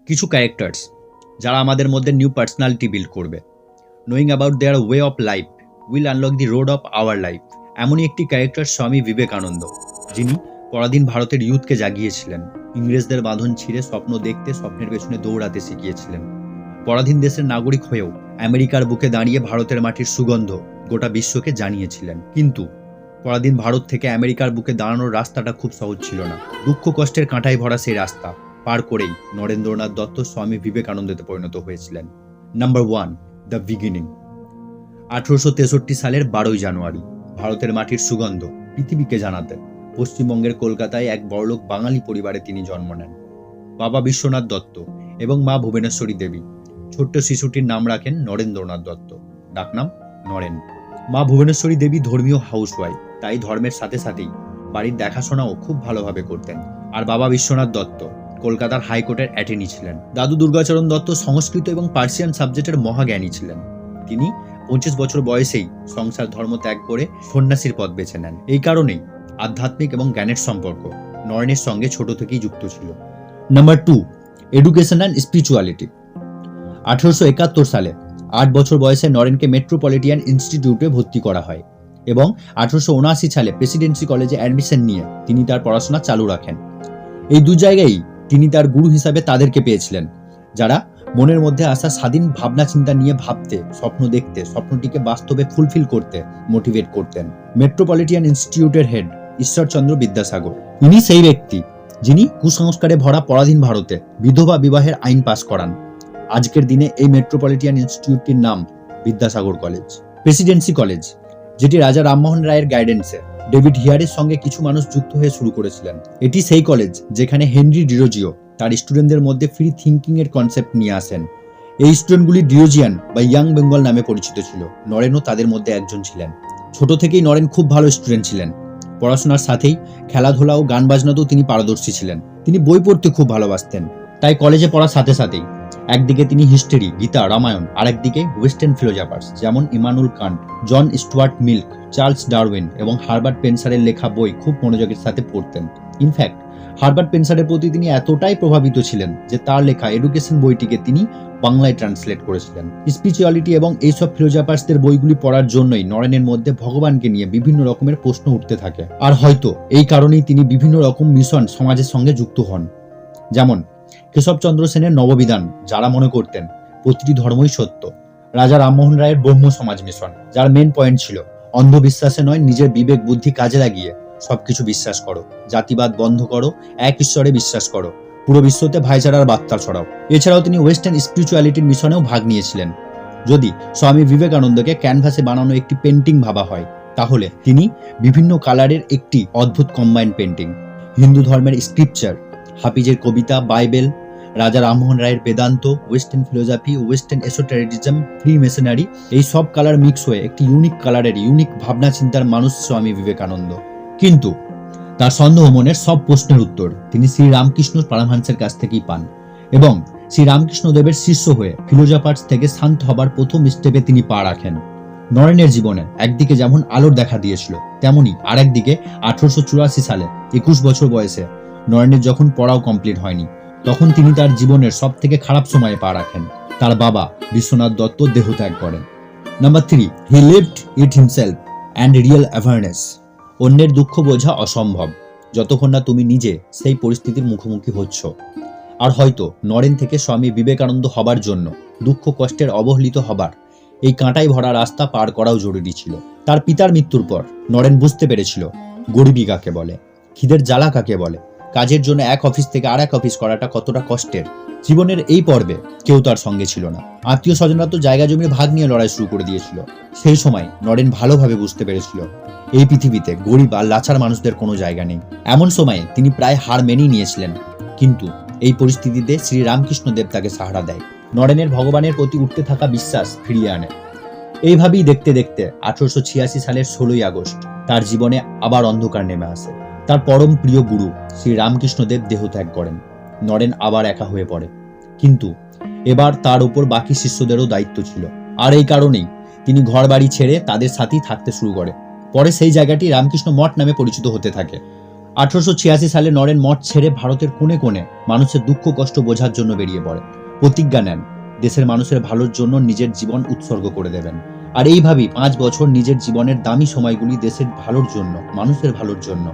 কিছু ক্যারেক্টার্স যারা আমাদের মধ্যে নিউ পার্সোনালিটি বিল্ড করবে। Knowing about their way of life will unlock the road of our life. এমনই একটি ক্যারেক্টার স্বামী বিবেকানন্দ, যিনি পরাধীন ভারতের ইউথকে জাগিয়েছিলেন, ইংরেজদের বাঁধন ছিঁড়ে স্বপ্ন দেখতে, স্বপ্নের পেছনে দৌড়াতে শিখিয়েছিলেন। পরাধীন দেশের নাগরিক হয়েও আমেরিকার বুকে দাঁড়িয়ে ভারতের মাটির সুগন্ধ গোটা বিশ্বকে জানিয়েছিলেন। কিন্তু পরাধীন ভারত থেকে আমেরিকার বুকে দাঁড়ানোর রাস্তাটা খুব সহজ ছিল না। দুঃখ কষ্টের কাঁটায় ভরা সেই রাস্তা পার করেই নরেন্দ্রনাথ দত্ত স্বামী বিবেকানন্দতে পরিণত হয়েছিলেন। Number 1, the beginning. 1863 সালের 12 জানুয়ারি ভারতের মাটির সুগন্ধ পৃথিবীকে জানাতে পশ্চিমবঙ্গের কলকাতায় এক বড়লোক বাঙালি পরিবারে তিনি জন্ম নেন। বাবা বিশ্বনাথ দত্ত এবং মা ভুবনেশ্বরী দেবী। ছোট্ট শিশুটির নাম রাখেন নরেন্দ্রনাথ দত্ত, ডাকনাম নরেন। মা ভুবনেশ্বরী দেবী ধর্মীয় হাউসওয়াইফ, তাই ধর্মের সাথে সাথেই বাড়ির দেখাশোনাও খুব ভালোভাবে করতেন। আর বাবা বিশ্বনাথ দত্ত কলকাতার হাইকোর্টের অ্যাটর্নি ছিলেন। দাদু দুর্গাচরণ দত্ত সংস্কৃত এবং পার্সিয়ান সাবজেক্টের মহাজ্ঞানী ছিলেন। তিনি 25 বছর বয়সেই সংসার ধর্ম ত্যাগ করে সন্ন্যাসীর পথ বেছে নেন। এই কারণেই আধ্যাত্মিক এবং জ্ঞানের সম্পর্ক নরেনের সঙ্গে ছোট থেকেই যুক্ত ছিল। Number 2, education and spirituality. 1871 সালে 8 বছর বয়সে নরেনকে মেট্রোপলিটিয়ান ইনস্টিটিউটে ভর্তি করা হয় এবং 1879 সালে প্রেসিডেন্সি কলেজে অ্যাডমিশন নিয়ে তিনি তার পড়াশোনা চালু রাখেন। এই দু জায়গায় তিনি তার গুরু হিসাবে তাদেরকে পেয়েছিলেন, যারা মনের মধ্যে আসা স্বাধীন ভাবনা চিন্তা নিয়ে ভাবতে, স্বপ্ন দেখতে, স্বপ্নটিকে বাস্তবে ফুলফিল করতে মোটিভেট করতেন। মেট্রোপলিটিয়ান ইনস্টিটিউটের হেড ঈশ্বরচন্দ্র বিদ্যাসাগর, ইনি সেই ব্যক্তি যিনি কুসংস্কারে ভরা পরাধীন ভারতে বিধবা বিবাহের আইন পাশ করান। আজকের দিনে এই মেট্রোপলিটিয়ান ইনস্টিটিউটটির নাম বিদ্যাসাগর কলেজ। প্রেসিডেন্সি কলেজ, যেটি রাজা রামমোহন রায়ের গাইডেন্সে ডেভিড হিয়ারের সঙ্গে কিছু মানুষ যুক্ত হয়ে শুরু করেছিলেন। এটি সেই কলেজ যেখানে হেনরি ডিরোজিও তার স্টুডেন্টদের মধ্যে ফ্রি থিঙ্কিং এর কনসেপ্ট নিয়ে আসেন। এই স্টুডেন্টগুলি ডিরোজিয়ান বা ইয়াং বেঙ্গল নামে পরিচিত ছিল। নরেনও তাদের মধ্যে একজন ছিলেন। ছোট থেকেই নরেন খুব ভালো স্টুডেন্ট ছিলেন। পড়াশোনার সাথেই খেলাধুলা ও গান বাজনাতেও তিনি পারদর্শী ছিলেন। তিনি বই পড়তে খুব ভালোবাসতেন। তাই কলেজে পড়ার সাথে সাথেই একদিকে তিনি হিস্ট্রি, গীতা, রামায়ণ, আর একদিকে ওয়েস্টার্ন ফিলোজফার্স যেমন ইমানুল কান্ট, জন স্টুয়ার্ট মিল্ক, চার্লস ডারউইন এবং হার্বার্ট পেনসারের লেখা বই খুব মনোযোগের সাথে পড়তেন। ইনফ্যাক্ট হার্বার্ট পেনসারের প্রতি তিনি এতটাই প্রভাবিত ছিলেন যে তার লেখা এডুকেশন বইটিকে তিনি বাংলায় ট্রান্সলেট করেছিলেন। স্পিরিচুয়ালিটি এবং এইসব ফিলোজফার্সদের বইগুলি পড়ার জন্যই নরেনের মধ্যে ভগবানকে নিয়ে বিভিন্ন রকমের প্রশ্ন উঠতে থাকে। আর হয়তো এই কারণেই তিনি বিভিন্ন রকম মিশন সমাজের সঙ্গে যুক্ত হন। যেমন কেশবচন্দ্র সেনের নববিধান, যারা মনে করতেন প্রতিটি ধর্মই সত্য। রাজা রামমোহন রায়ের ব্রহ্ম সমাজ মিশন, যার মেন পয়েন্ট ছিল অন্ধবিশ্বাসে নয়, নিজের বিবেক বুদ্ধি কাজে লাগিয়ে সবকিছু বিশ্বাস করো, জাতিবাদ বন্ধ করো, এক ঈশ্বরে বিশ্বাস করো, পুরো বিশ্বতে ভাইচারার বার্তা ছড়াও। এছাড়াও তিনি ওয়েস্টার্ন স্পিরিচুয়ালিটির মিশনেও ভাগ নিয়েছিলেন। যদি স্বামী বিবেকানন্দকে ক্যানভাসে বানানো একটি পেন্টিং ভাবা হয়, তাহলে তিনি বিভিন্ন কালারের একটি অদ্ভুত কম্বাইন্ড পেন্টিং। হিন্দু ধর্মের স্ক্রিপচার, হাফিজের কবিতা, বাইবেল, রাজা রামমোহন রায়ের Vedanta, western philosophy, western esotericism, free masonry, এই সব কালার মিক্স হয়ে একটি ইউনিক কালারের ইউনিক ভাবনা চিন্তার মানুষ স্বামী বিবেকানন্দ। কিন্তু তার সন্দেহ মনের সব প্রশ্নের উত্তর তিনি শ্রী রামকৃষ্ণ পরমহংসের কাছ থেকেই পান এবং শ্রী রামকৃষ্ণ দেবের শিষ্য হয়ে ফিলোজফার্স থেকে শান্ত হবার প্রথম স্টেপে তিনি পা রাখেন। নরেনের জীবনে একদিকে যেমন আলোর দেখা দিয়েছিল, তেমনি আরেকদিকে 1884 সালে 21 বছর বয়সে নরেনের যখন পড়াও কমপ্লিট হয়নি, তখন তিনি তার জীবনের সব থেকে খারাপ সময়ে পা রাখেন। তার বাবা বিশ্বনাথ দত্ত দেহত্যাগ করেন। Number 3, he lived it himself and real awareness. অন্যের দুঃখ বোঝা অসম্ভব যতক্ষণ না তুমি নিজে সেই পরিস্থিতির মুখোমুখি হচ্ছ। আর হয়তো নরেন থেকে স্বামী বিবেকানন্দ হবার জন্য দুঃখ কষ্টের অবহেলিত হবার এই কাঁটায় ভরা রাস্তা পার করাও জরুরি ছিল। তার পিতার মৃত্যুর পর নরেন বুঝতে পেরেছিল গরিবি কাকে বলে, খিদের জ্বালা কাকে বলে, কাজের জন্য এক অফিস থেকে আর এক অফিস করাটা কতটা কষ্টের। জীবনের এই পর্বে কেউ তার সঙ্গে ছিল না। আত্মীয় স্বজনরা তো জায়গা জমির ভাগ নিয়ে লড়াই শুরু করে দিয়েছিল। সেই সময় নরেন ভালোভাবে বুঝতে পেরেছিল এই পৃথিবীতে গরিব আর লাচার মানুষদের কোনো জায়গা নেই। এমন সময়ে তিনি প্রায় হার মেনেই নিয়েছিলেন, কিন্তু এই পরিস্থিতিতে শ্রী রামকৃষ্ণ দেব তাকে সাহারা দেয়। নরেনের ভগবানের প্রতি উঠতে থাকা বিশ্বাস ফিরিয়ে আনে। এইভাবেই দেখতে দেখতে 1886 সালের 16 আগস্ট তার জীবনে আবার অন্ধকার নেমে আসে। তার পরম প্রিয় গুরু শ্রী রামকৃষ্ণ দেব দেহত্যাগ করেন। নরেন আবার একা হয়ে পড়ে, কিন্তু এবার তার উপর বাকি শিষ্যদেরও দায়িত্ব ছিল। আর এই কারণেই তিনি ঘর বাড়ি ছেড়ে তাদের সাথেই থাকতে শুরু করে। পরে সেই জায়গাটি রামকৃষ্ণ মঠ নামে পরিচিত হতে থাকে। 1886 সালে নরেন মঠ ছেড়ে ভারতের কোণে কোণে মানুষের দুঃখ কষ্ট বোঝার জন্য বেরিয়ে পড়ে। প্রতিজ্ঞা নেন দেশের মানুষের ভালোর জন্য নিজের জীবন উৎসর্গ করে দেবেন। আর এইভাবেই 5 বছর নিজের জীবনের দামি সময়গুলি দেশের ভালোর জন্য, মানুষের ভালোর জন্য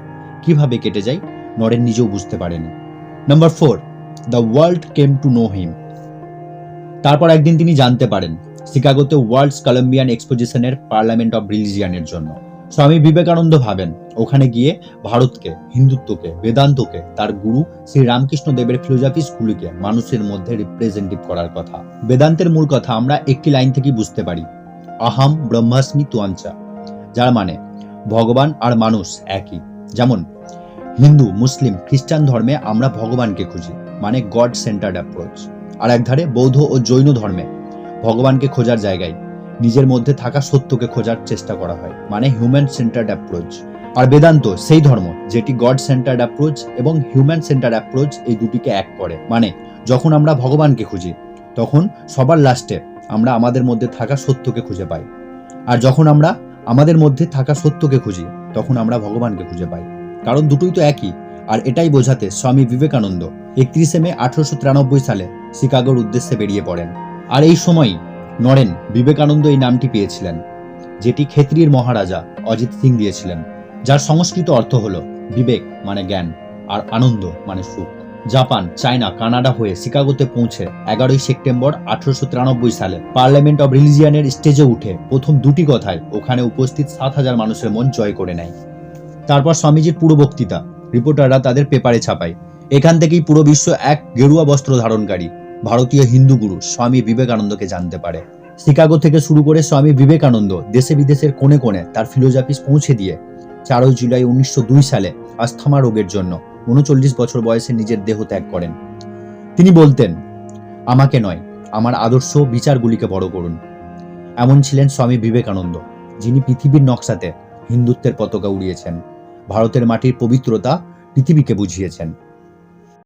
কিভাবে কেটে যায় নরেন নিজেও বুঝতে পারেনি। Number 4, the world came to know him. তারপর একদিন তিনি জানতে পারেন শিকাগোতে ওয়ার্ল্ডস কলম্বিয়ান এক্সপোজিশনের পার্লামেন্ট অফ রিলিজিয়ানের জন্য। স্বামী বিবেকানন্দ ভাবেন ওখানে গিয়ে ভারতকে, হিন্দুত্বকে, বেদান্তকে, তার গুরু শ্রী রামকৃষ্ণ দেবের ফিলোসফিসগুলিকে মানুষের মধ্যে রিপ্রেজেন্টেটিভ করার কথা। বেদান্তের মূল কথা আমরা একটি লাইন থেকেই বুঝতে পারি, আহাম ব্রহ্মাস্মি তুয়াঞ্চা, যার মানে ভগবান আর মানুষ একই। যেমন হিন্দু, মুসলিম, খ্রিস্টান ধর্মে আমরা ভগবানকে খুঁজি, মানে গড সেন্টার্ড অ্যাপ্রোচ। আর একধারে বৌদ্ধ ও জৈন ধর্মে ভগবানকে খোঁজার জায়গায় নিজের মধ্যে থাকা সত্যকে খোঁজার চেষ্টা করা হয়, মানে হিউম্যান সেন্টার্ড অ্যাপ্রোচ। আর বেদান্ত সেই ধর্ম যেটি গড সেন্টার্ড অ্যাপ্রোচ এবং হিউম্যান সেন্টার্ড অ্যাপ্রোচ এই দুটিকে এক করে। মানে যখন আমরা ভগবানকে খুঁজি তখন সবার লাস্টে আমরা আমাদের মধ্যে থাকা সত্যকে খুঁজে পাই, আর যখন আমরা আমাদের মধ্যে থাকা সত্যকে খুঁজি তখন আমরা ভগবানকে খুঁজে পাই, কারণ দুটোই তো একই। আর এটাই বোঝাতে স্বামী বিবেকানন্দ 31 মে 1893 সালে শিকাগোর উদ্দেশ্যে বেরিয়ে পড়েন। আর এই সময়ই নরেন বিবেকানন্দ এই নামটি পেয়েছিলেন, যেটি ক্ষেত্রীর মহারাজা অজিত সিং দিয়েছিলেন, যার সংস্কৃত অর্থ হলো বিবেক মানে জ্ঞান, আর আনন্দ মানে সুখ। জাপান, চায়না, কানাডা হয়ে শিকাগোতে পৌঁছে 11 সেপ্টেম্বর 1893 সালে পার্লামেন্ট অব রিলিজিয়ানের স্টেজে উঠে প্রথম দুটি কথায় ওখানে উপস্থিত 7,000 মানুষের মন জয় করে নেয়। তারপর স্বামীজির পুরো বক্তৃতা রিপোর্টাররা তাদের পেপারে ছাপায়। এখান থেকেই পুরো বিশ্ব এক গেরুয়া বস্ত্র ধারণকারী ভারতীয় হিন্দু গুরু স্বামী বিবেকানন্দকে জানতে পারে। শিকাগো থেকে শুরু করে স্বামী বিবেকানন্দ দেশে বিদেশের কোণে কোণে তার ফিলোসফিস পৌঁছে দিয়ে 4 জুলাই 1902 সালে আস্থমা রোগের জন্য 39 বছর বয়সে নিজের দেহ ত্যাগ করেন। তিনি বলতেন, আমাকে নয়, আমার আদর্শ বিচারগুলিকে বড় করুন। এমন ছিলেন স্বামী বিবেকানন্দ, যিনি পৃথিবীর নকশাতে হিন্দুত্বের পতাকা উড়িয়েছেন, ভারতের মাটির পবিত্রতা পৃথিবীকে বুঝিয়েছেন।